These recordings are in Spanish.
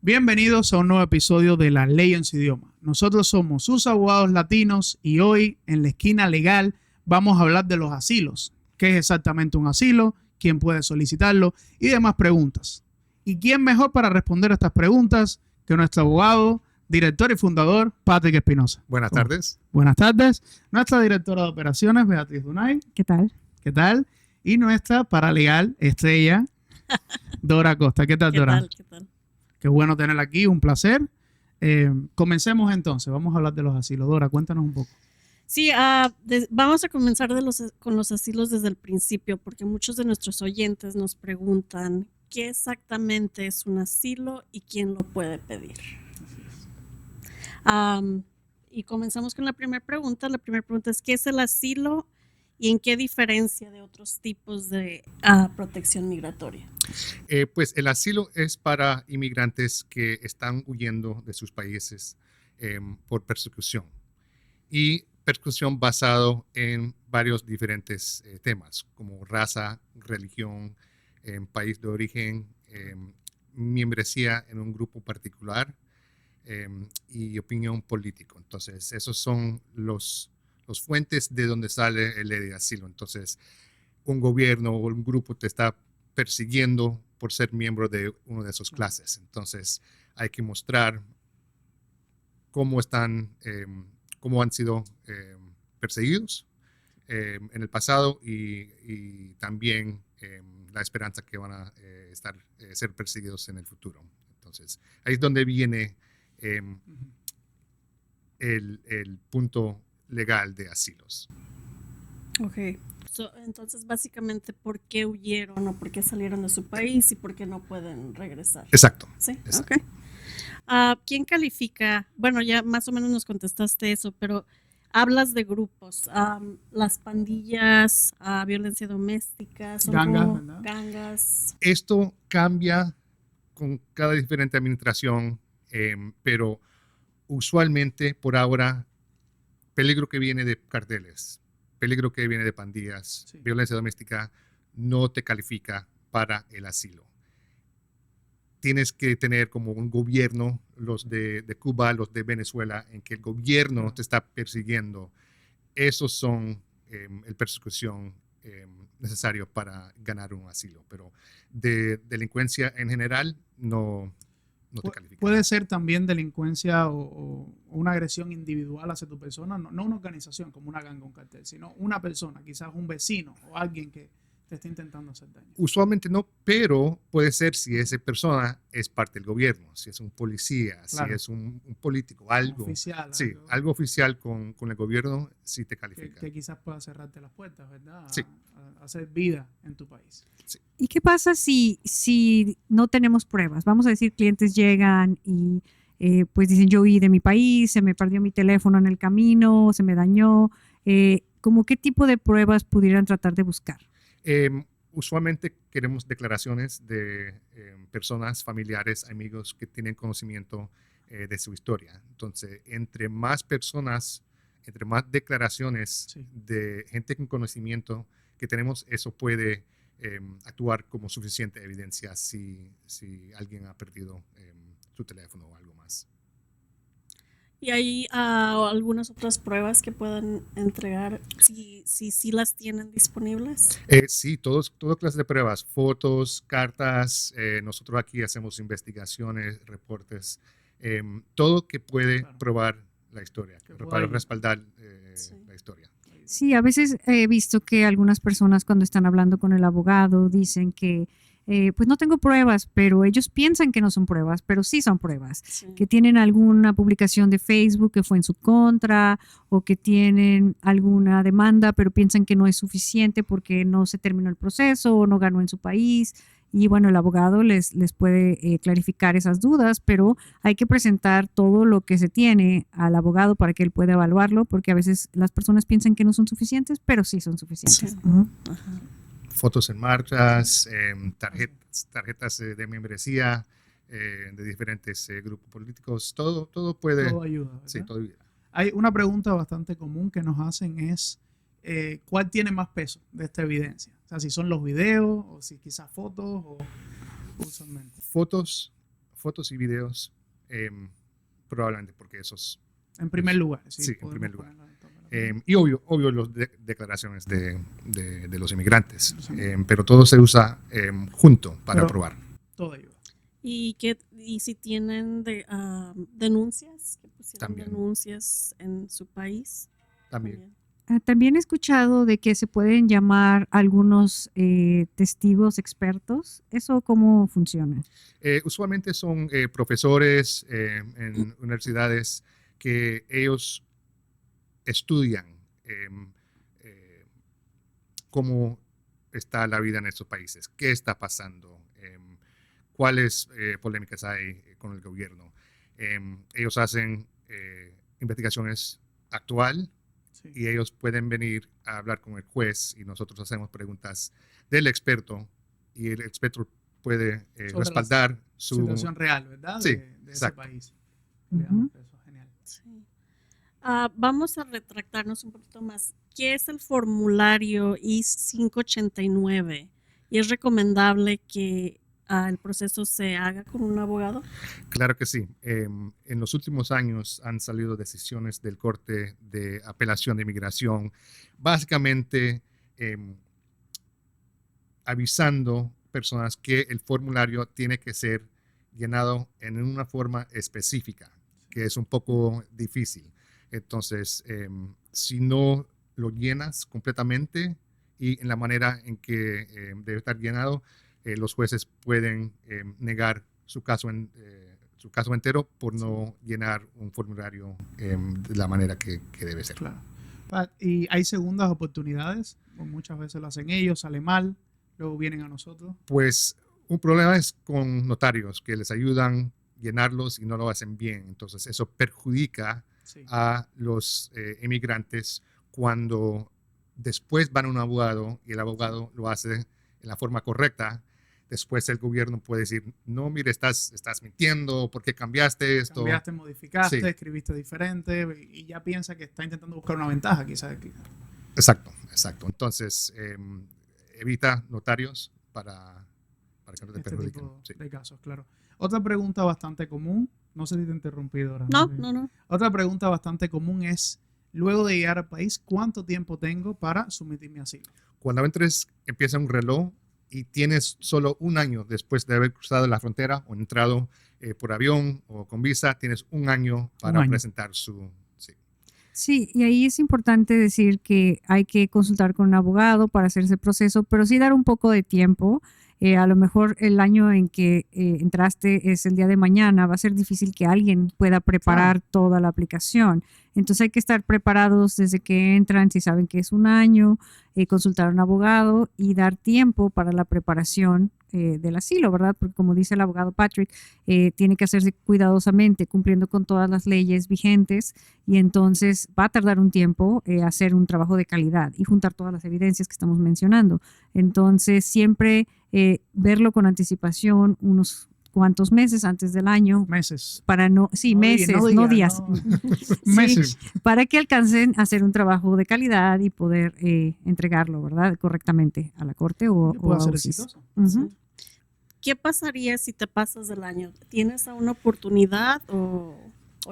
Bienvenidos a un nuevo episodio de La Ley en su idioma. Nosotros somos sus abogados latinos y hoy en la esquina legal vamos a hablar de los asilos. ¿Qué es exactamente un asilo? ¿Quién puede solicitarlo? Y demás preguntas. ¿Y quién mejor para responder a estas preguntas que nuestro abogado, director y fundador, Patrick Espinosa? Buenas tardes. Buenas tardes. Nuestra directora de operaciones, Beatriz Dunay. ¿Qué tal? ¿Qué tal? Y nuestra paralegal, estrella, Dora Costa. ¿Qué tal, Dora? ¿Qué tal? Qué bueno tenerla aquí, un placer. Comencemos entonces, vamos a hablar de los asilos. Dora, cuéntanos un poco. Sí, vamos a comenzar con los asilos desde el principio, porque muchos de nuestros oyentes nos preguntan qué exactamente es un asilo y quién lo puede pedir. Y comenzamos con la primera pregunta. La primera pregunta es, ¿qué es el asilo y en qué diferencia de otros tipos de protección migratoria? Pues el asilo es para inmigrantes que están huyendo de sus países por persecución. Y persecución basado en varios diferentes temas, como raza, religión, país de origen, membresía en un grupo particular y opinión política. Entonces, esos son los fuentes de donde sale el ley de asilo. Entonces, un gobierno o un grupo te está persiguiendo por ser miembro de una de esas clases. Entonces, hay que mostrar cómo han sido perseguidos en el pasado y también la esperanza que van a ser perseguidos en el futuro. Entonces, ahí es donde viene el punto legal de asilos. Ok. Entonces, básicamente, ¿por qué huyeron o por qué salieron de su país y por qué no pueden regresar? Exacto. Sí, exacto. Ok. ¿Quién califica? Bueno, ya más o menos nos contestaste eso, pero hablas de grupos, las pandillas, violencia doméstica, gangas. Esto cambia con cada diferente administración, pero usualmente por ahora, peligro que viene de carteles, peligro que viene de pandillas, sí, violencia doméstica, no te califica para el asilo. Tienes que tener como un gobierno, los de Cuba, los de Venezuela, en que el gobierno te está persiguiendo. Esos son el persecución necesario para ganar un asilo. Pero de delincuencia en general no te califica. Puede ser también delincuencia o una agresión individual hacia tu persona, no una organización como una ganga o un cartel, sino una persona, quizás un vecino o alguien que te está intentando hacer daño. Usualmente no, pero puede ser si esa persona es parte del gobierno, si es un policía, claro, si es un político, algo oficial. Sí, algo oficial con el gobierno, sí te califica. Que quizás pueda cerrarte las puertas, ¿verdad? Sí. A hacer vida en tu país. Sí. ¿Y qué pasa si no tenemos pruebas? Vamos a decir, clientes llegan y pues dicen, yo huí de mi país, se me perdió mi teléfono en el camino, se me dañó. ¿Cómo qué tipo de pruebas pudieran tratar de buscar? Usualmente queremos declaraciones de personas, familiares, amigos que tienen conocimiento de su historia. Entonces, entre más personas, entre más declaraciones, sí, de gente con conocimiento que tenemos, eso puede actuar como suficiente evidencia si alguien ha perdido su teléfono o algo más. ¿Y hay algunas otras pruebas que puedan entregar si las tienen disponibles? Sí, todas clases de pruebas, fotos, cartas. Nosotros aquí hacemos investigaciones, reportes, todo que puede probar la historia, para respaldar sí, la historia. Sí, a veces he visto que algunas personas cuando están hablando con el abogado dicen que pues no tengo pruebas, pero ellos piensan que no son pruebas, pero sí son pruebas, sí, que tienen alguna publicación de Facebook que fue en su contra o que tienen alguna demanda, pero piensan que no es suficiente porque no se terminó el proceso o no ganó en su país. Y bueno, el abogado les puede clarificar esas dudas, pero hay que presentar todo lo que se tiene al abogado para que él pueda evaluarlo, porque a veces las personas piensan que no son suficientes, pero sí son suficientes. Sí. Fotos en marchas, tarjetas de membresía de diferentes grupos políticos, todo puede. Todo ayuda, ¿verdad? Sí, todo ayuda. Hay una pregunta bastante común que nos hacen es ¿cuál tiene más peso de esta evidencia? O sea, si son los videos o si quizás fotos o usualmente. Fotos fotos y videos, probablemente porque esos... En primer lugar. Sí, en podemos primer lugar. ponerlo en todo. Y obvio las declaraciones de los inmigrantes, pero todo se usa junto para Pero- probar. Todo ayuda. ¿Y si tienen denuncias? ¿Que pusieron También. denuncias en su país? También. También he escuchado de que se pueden llamar algunos testigos expertos. ¿Eso cómo funciona? Usualmente son profesores en universidades que ellos estudian cómo está la vida en estos países, qué está pasando, cuáles polémicas hay con el gobierno. Ellos hacen investigaciones actual Sí. y ellos pueden venir a hablar con el juez y nosotros hacemos preguntas del experto y el experto puede Sobre respaldar su... Situación real, ¿verdad? Sí, de ese exacto. país. Ujú. Eso es genial. Sí. Vamos a retractarnos un poquito más. ¿Qué es el formulario I-589? ¿Y es recomendable que el proceso se haga con un abogado? Claro que sí. En los últimos años han salido decisiones del Corte de Apelación de Inmigración, básicamente avisando personas que el formulario tiene que ser llenado en una forma específica, que es un poco difícil. Entonces, si no lo llenas completamente y en la manera en que debe estar llenado, los jueces pueden negar su caso entero por no llenar un formulario de la manera que debe ser. Claro. Y hay segundas oportunidades. O muchas veces lo hacen ellos, sale mal, luego vienen a nosotros. Pues un problema es con notarios que les ayudan a llenarlos y no lo hacen bien. Entonces eso perjudica Sí. a los inmigrantes cuando después van a un abogado y el abogado lo hace en la forma correcta. Después el gobierno puede decir, no, mire, estás mintiendo, ¿por qué cambiaste esto? Cambiaste, modificaste, Sí. escribiste diferente y ya piensa que está intentando buscar una ventaja, quizás. Exacto. Entonces, evita notarios para que no te Este perjudiquen. tipo Sí. de casos, claro. Otra pregunta bastante común, no sé si te he interrumpido ahora. No. Otra pregunta bastante común es, luego de llegar al país, ¿cuánto tiempo tengo para someter mi asilo? Cuando entres, empieza un reloj y tienes solo un año después de haber cruzado la frontera o entrado por avión o con visa, tienes un año para Un año. presentar su... Sí. Sí, y ahí es importante decir que hay que consultar con un abogado para hacer ese proceso, pero sí dar un poco de tiempo. A lo mejor el año en que entraste es el día de mañana, va a ser difícil que alguien pueda preparar toda la aplicación. Entonces hay que estar preparados desde que entran, si saben que es un año, consultar a un abogado y dar tiempo para la preparación del asilo, ¿verdad? Porque como dice el abogado Patrick, tiene que hacerse cuidadosamente, cumpliendo con todas las leyes vigentes, y entonces va a tardar un tiempo hacer un trabajo de calidad y juntar todas las evidencias que estamos mencionando. Entonces siempre verlo con anticipación, unos cuantos meses antes del año, Meses. para no, sí, No meses, diga, no días, no. Sí, Meses. para que alcancen a hacer un trabajo de calidad y poder entregarlo, ¿verdad? Correctamente a la corte o Puede a ser UCIS. exitoso. Ujú. ¿Qué pasaría si te pasas del año? ¿Tienes aún una oportunidad o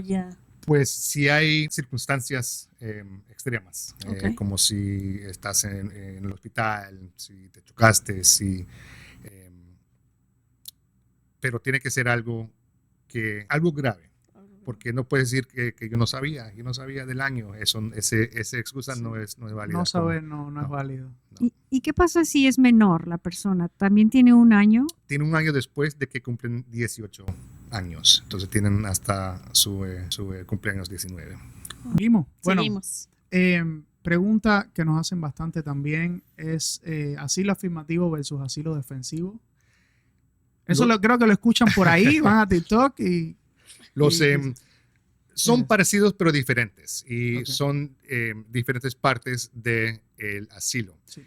ya? Pues si hay circunstancias extremas, Ok. como si estás en el hospital, si te chocaste, pero tiene que ser algo grave, porque no puedes decir que yo no sabía del año. Esa excusa Sí. no es válida. No saber no es No. válido. ¿Y qué pasa si es menor la persona? ¿También tiene un año? Tiene un año después de que cumplen 18 años, entonces tienen hasta su cumpleaños 19. Seguimos. Bueno, Seguimos. pregunta que nos hacen bastante también es asilo afirmativo versus asilo defensivo. Eso creo que lo escuchan por ahí, van a TikTok y... Son Yes. parecidos pero diferentes y Ok. son diferentes partes del asilo. Sí.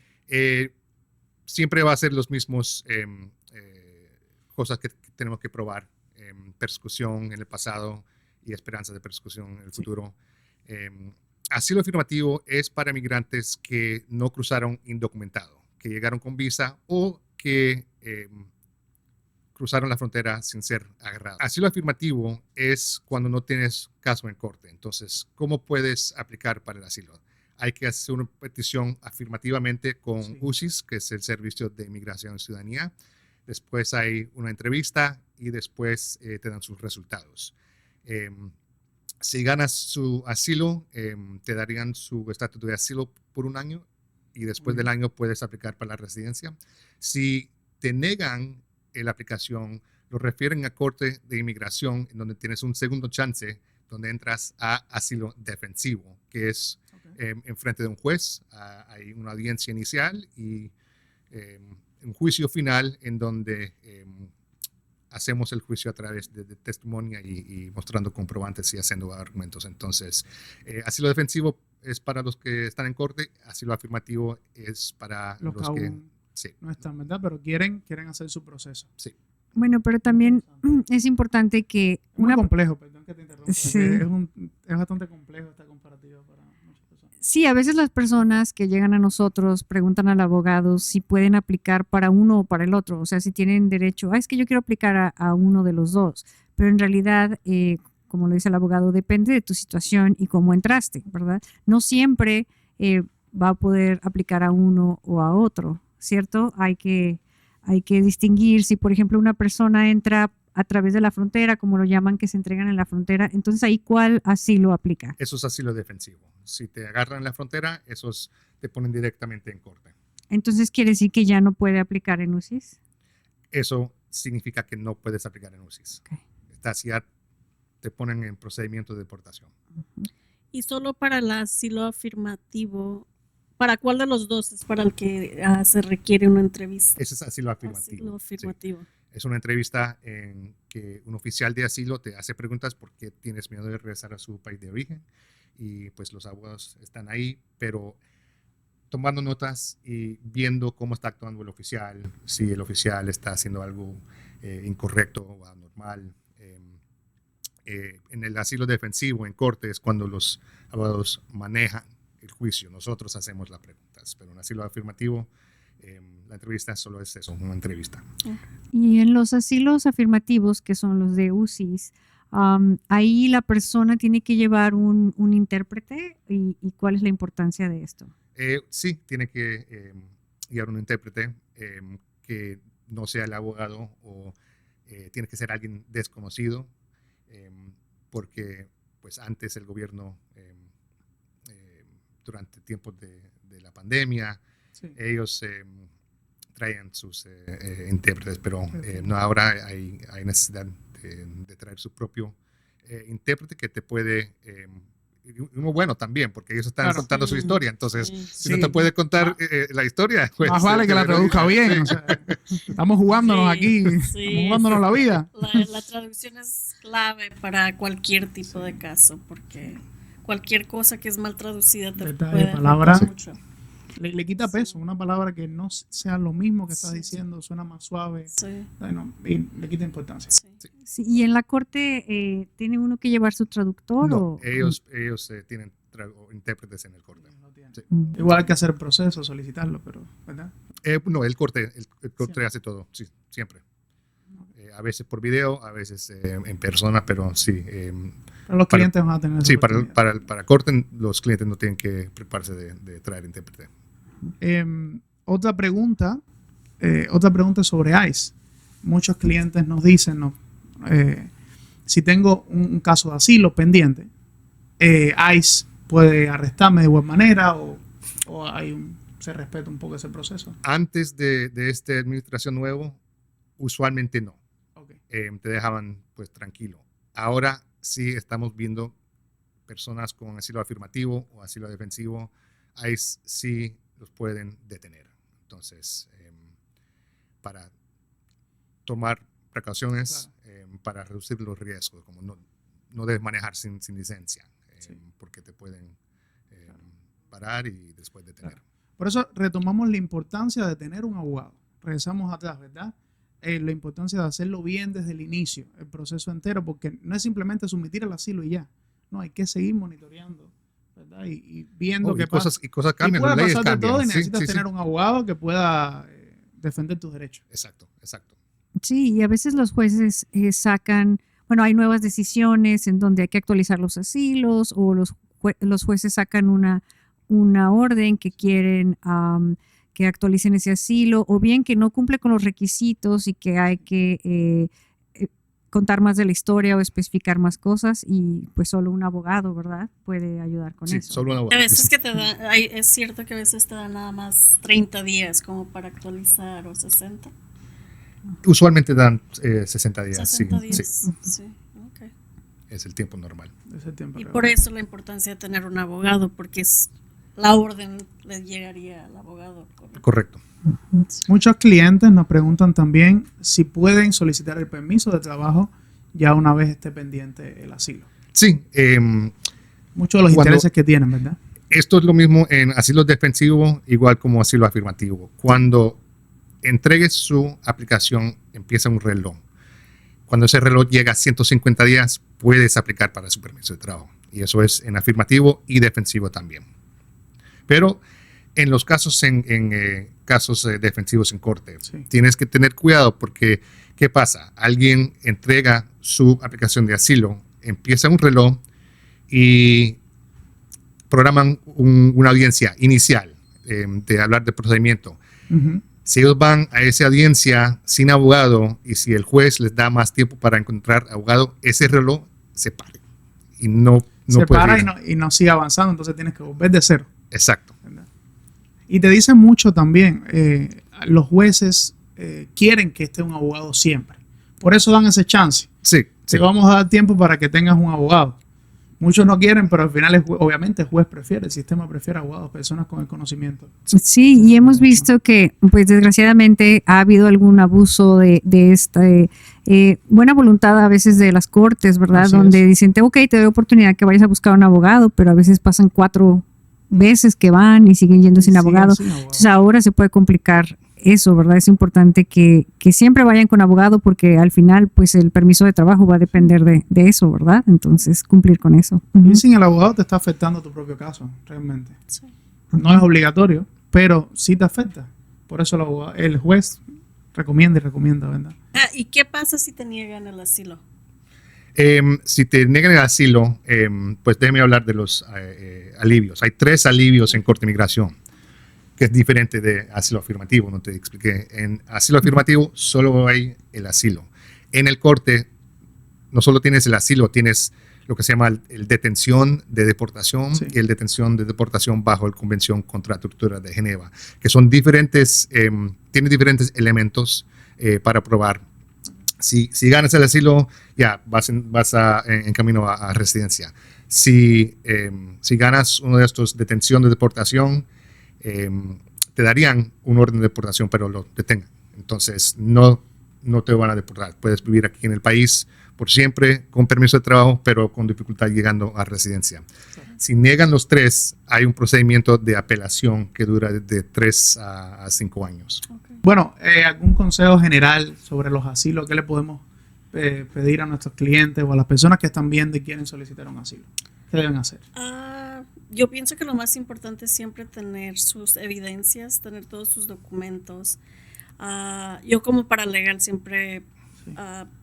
Siempre va a ser los mismos cosas que tenemos que probar. Persecución en el pasado y esperanza de persecución en el Sí. futuro. Asilo afirmativo es para migrantes que no cruzaron indocumentado, que llegaron con visa o que cruzaron la frontera sin ser agarrados. Asilo afirmativo es cuando no tienes caso en corte. Entonces, ¿cómo puedes aplicar para el asilo? Hay que hacer una petición afirmativamente con USIS, que es el Servicio de Inmigración y Ciudadanía. Después hay una entrevista y después te dan sus resultados. Si ganas su asilo, te darían su estatus de asilo por un año y después del año puedes aplicar para la residencia. Si te negan la aplicación, lo refieren a Corte de Inmigración, en donde tienes un segundo chance, donde entras a asilo defensivo, que es en frente de un juez. Hay una audiencia inicial y un juicio final en donde hacemos el juicio a través de testimonio y mostrando comprobantes y haciendo argumentos. Entonces, asilo defensivo es para los que están en corte, asilo afirmativo es para los que sí. No están, ¿verdad? Pero quieren hacer su proceso. Sí. Bueno, pero también es importante que Es muy complejo, perdón que te interrumpa. Sí. Es bastante complejo esta comparativa para muchas personas. Sí, a veces las personas que llegan a nosotros preguntan al abogado si pueden aplicar para uno o para el otro, o sea, si tienen derecho, es que yo quiero aplicar a uno de los dos, pero en realidad, como lo dice el abogado, depende de tu situación y cómo entraste, ¿verdad? No siempre va a poder aplicar a uno o a otro, ¿cierto? Hay que distinguir si, por ejemplo, una persona entra a través de la frontera, como lo llaman, que se entregan en la frontera, entonces ahí ¿cuál asilo aplica? Eso es asilo defensivo. Si te agarran en la frontera, esos te ponen directamente en corte. Entonces quiere decir que ya no puede aplicar en UCIS. Eso significa que no puedes aplicar en UCIS. Okay. Ya te ponen en procedimiento de deportación. Y solo para el asilo afirmativo, ¿para cuál de los dos es para el que se requiere una entrevista? Ese es asilo afirmativo. Asilo afirmativo. Sí. Es una entrevista en que un oficial de asilo te hace preguntas porque tienes miedo de regresar a su país de origen y pues los abogados están ahí, pero tomando notas y viendo cómo está actuando el oficial, si el oficial está haciendo algo incorrecto o anormal. En el asilo defensivo, en corte, es cuando los abogados manejan el juicio. Nosotros hacemos las preguntas, pero en asilo afirmativo la entrevista solo es eso, una entrevista. Y en los asilos afirmativos, que son los de UCIS, ahí la persona tiene que llevar un intérprete y ¿cuál es la importancia de esto? Sí, tiene que llevar un intérprete que no sea el abogado o tiene que ser alguien desconocido porque pues antes el gobierno durante tiempos de la pandemia ellos traían sus intérpretes, pero no, ahora hay necesidad de traer su propio intérprete que te puede, uno bueno también, porque ellos están contando su historia, entonces si no te puede contar la historia, pues, más vale que la traduzca bien. O sea, estamos jugándonos aquí, estamos jugándonos la vida. La traducción es clave para cualquier tipo de caso, porque cualquier cosa que es mal traducida te puede palabra mucho. Le quita peso, una palabra que no sea lo mismo que estás diciendo, suena más suave, bueno, y le quita importancia. Sí, ¿y en la corte tiene uno que llevar su traductor? No, ellos tienen intérpretes en el corte. Sí. Igual hay que hacer el proceso, solicitarlo, pero, ¿verdad? No, el corte hace todo, sí, siempre. A veces por video, a veces en persona, pero sí. Pero los clientes van a tener. Sí, para corte los clientes no tienen que preocuparse de traer intérprete. Otra pregunta sobre ICE. Muchos clientes nos dicen, si tengo un caso de asilo pendiente, ICE puede arrestarme de buena manera o se respeta un poco ese proceso. Antes de esta administración nuevo, usualmente no. Okay. Te dejaban pues tranquilo. Ahora sí estamos viendo personas con asilo afirmativo o asilo defensivo, ICE sí los pueden detener. Entonces, para tomar precauciones, para reducir los riesgos, como no debes manejar sin licencia, porque te pueden parar y después detener. Claro. Por eso retomamos la importancia de tener un abogado. Regresamos atrás, ¿verdad? La importancia de hacerlo bien desde el inicio, el proceso entero, porque no es simplemente someter al asilo y ya. No, hay que seguir monitoreando, ¿verdad? Y viendo qué pasa. Y cosas cambian, las leyes cambian. De todo y necesitas tener un abogado que pueda defender tus derechos. Exacto. Sí, y a veces los jueces sacan, bueno, hay nuevas decisiones en donde hay que actualizar los asilos o los jueces sacan una orden que quieren que actualicen ese asilo o bien que no cumple con los requisitos y que hay que contar más de la historia o especificar más cosas y pues solo un abogado, ¿verdad? Puede ayudar con Sí, eso. solo un A abogado. veces que te da, es cierto que a veces te dan nada más 30 días como para actualizar o 60. Usualmente dan 60 días. 60 sí, días. sí, Sí, ok. es el tiempo normal. Ese tiempo Y real. por eso la importancia de tener un abogado, porque la orden le llegaría al abogado. Correcto. Muchos clientes nos preguntan también si pueden solicitar el permiso de trabajo ya una vez esté pendiente el asilo. Sí, Muchos de los Cuando- intereses que tienen, ¿verdad? esto es lo mismo en asilo defensivo, igual como asilo afirmativo. Cuando entregues su aplicación, empieza un reloj. Cuando ese reloj llega a 150 días, puedes aplicar para su permiso de trabajo. Y eso es en afirmativo y defensivo también. Pero en los casos, casos defensivos en corte, Sí. tienes que tener cuidado porque, ¿qué pasa? Alguien entrega su aplicación de asilo, empieza un reloj y programan una audiencia inicial de hablar del procedimiento. Ujú. Si ellos van a esa audiencia sin abogado y si el juez les da más tiempo para encontrar abogado, ese reloj se para y no Se puede para ir. y no sigue avanzando, entonces tienes que volver de cero. Exacto. ¿Verdad? Y te dicen mucho también, los jueces quieren que esté un abogado siempre. Por eso dan ese chance. Sí, sí. Te vamos a dar tiempo para que tengas un abogado. Muchos no quieren, pero al final, obviamente, el juez prefiere, el sistema prefiere abogados, personas con el conocimiento. Sí, y hemos visto que, pues desgraciadamente, ha habido algún abuso de esta buena voluntad a veces de las cortes, ¿verdad? Así Donde es. dicen, ok, te doy oportunidad que vayas a buscar un abogado, pero a veces pasan 4 veces que van y siguen yendo sin Sí, abogado. sin abogado. Entonces ahora se puede complicar eso, ¿verdad? Es importante que siempre vayan con abogado porque al final, pues el permiso de trabajo va a depender de eso, ¿verdad? Entonces, cumplir con eso. Y sin el abogado te está afectando tu propio caso, realmente. Sí. No es obligatorio, pero sí te afecta. Por eso el juez recomienda y recomienda, ¿verdad? ¿Y qué pasa si te niegan el asilo? Si te niegan el asilo, pues déjeme hablar de los alivios. Hay 3 alivios en Corte de Migración, que es diferente de asilo afirmativo, no te expliqué. En asilo afirmativo solo hay el asilo. En el corte no solo tienes el asilo, tienes lo que se llama el detención de deportación Sí. y el detención de deportación bajo la Convención contra la Tortura de Ginebra, que son diferentes, tienen diferentes elementos para probar. Si ganas el asilo, ya vas en camino a residencia. Si ganas uno de estos detención de deportación, te darían un orden de deportación, pero lo detengan. Entonces, no te van a deportar. Puedes vivir aquí en el país por siempre, con permiso de trabajo, pero con dificultad llegando a residencia. Si niegan los 3, hay un procedimiento de apelación que dura de 3 a 5 años. Bueno, ¿algún consejo general sobre los asilos? ¿Qué le podemos pedir a nuestros clientes o a las personas que están viendo y quieren solicitar un asilo? ¿Qué deben hacer? Yo pienso que lo más importante es siempre tener sus evidencias, tener todos sus documentos. Yo como paralegal siempre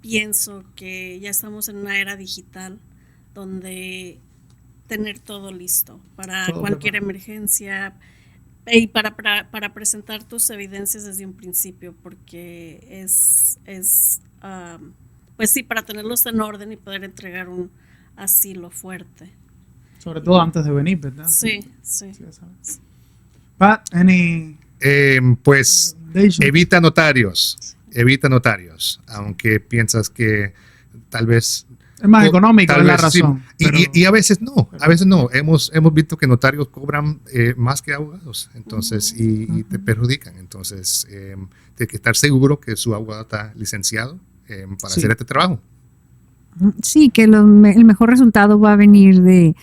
pienso que ya estamos en una era digital donde tener todo listo para Todo cualquier preparado. emergencia y para presentar tus evidencias desde un principio, porque pues sí, para tenerlos en orden y poder entregar un asilo fuerte. Sobre todo antes de venir, ¿verdad? Sí. Sí, ya sabes. Pat, any Pues recommendation? evita notarios, aunque piensas que tal vez Es más económico, tal es la vez sí. razón. Y a veces no. Hemos visto que notarios cobran más que abogados, entonces, y te perjudican. Entonces, tienes que estar seguro que su abogado está licenciado para Sí. hacer este trabajo. Sí, que el mejor resultado va a venir de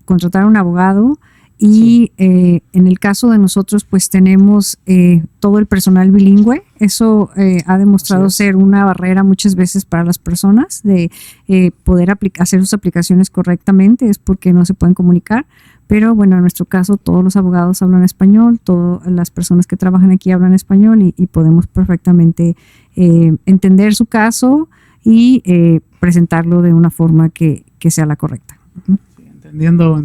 contratar a un abogado y en el caso de nosotros pues tenemos todo el personal bilingüe. Eso ha demostrado Así es. ser una barrera muchas veces para las personas de poder hacer sus aplicaciones correctamente, es porque no se pueden comunicar, Pero bueno, en nuestro caso todos los abogados hablan español, todas las personas que trabajan aquí hablan español y podemos perfectamente entender su caso y presentarlo de una forma que sea la correcta. Sí, entendiendo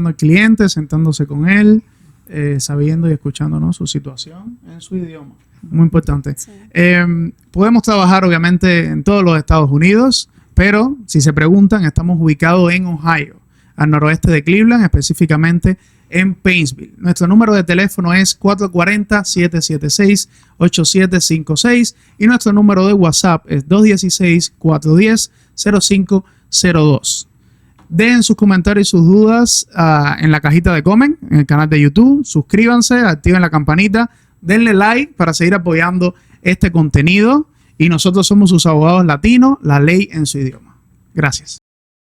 al cliente, sentándose con él, sabiendo y escuchando, ¿no?, su situación en su idioma. Muy importante. Sí. Podemos trabajar obviamente en todos los Estados Unidos, pero si se preguntan, estamos ubicados en Ohio, al noroeste de Cleveland, específicamente en Paintsville. Nuestro número de teléfono es 440-776-8756 y nuestro número de WhatsApp es 216-410-0502. Dejen sus comentarios y sus dudas en la cajita de comment, en el canal de YouTube. Suscríbanse, activen la campanita, denle like para seguir apoyando este contenido. Y nosotros somos sus abogados latinos, la ley en su idioma. Gracias.